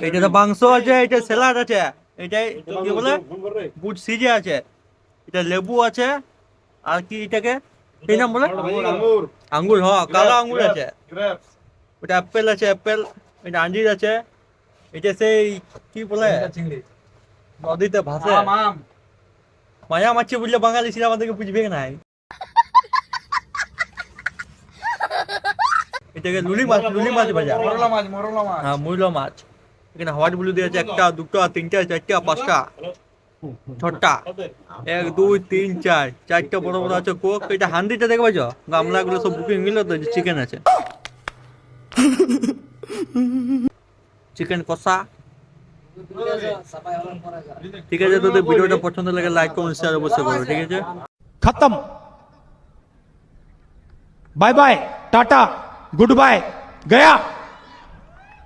এটা তো মাংস আছে, এটা স্যালাড আছে, এটাই কি বলে বুট সিজে আছে, এটা লেবু আছে, আর কি এটাকে কি নাম বলে আঙ্গুর, হ্যাঁ কালো আঙ্গুর আছে, ওটা অ্যাপেল আছে, অ্যাপেল, এটা আঞ্জির আছে, এটা সেই কি বলে নদীতে ভাসে মায়া মাছি বুঝলে বাঙালি ছিল আমাদেরকে বুঝবে নাই। এটাকে লুলি মাছ ভাজা, হ্যাঁ মূল্য মাছ। এখানে হোয়াইট ব্লু দিয়েছে একটা, দুটো, তিনটা, চারটা, পাঁচটা, ছটা, 1 2 3 4, চারটা বড় বড় আছে কোক। এটা হান্ডিটা দেখবে যা গামলাগুলো সব বুকিং নিল তো, চিকেন আছে, চিকেন কষা। ঠিক আছে, তোদের ভিডিওটা পছন্দ লাগে লাইক কমেন্ট শেয়ার অবশ্যই করো, ঠিক আছে। खत्म, bye bye, tata, goodbye, गया।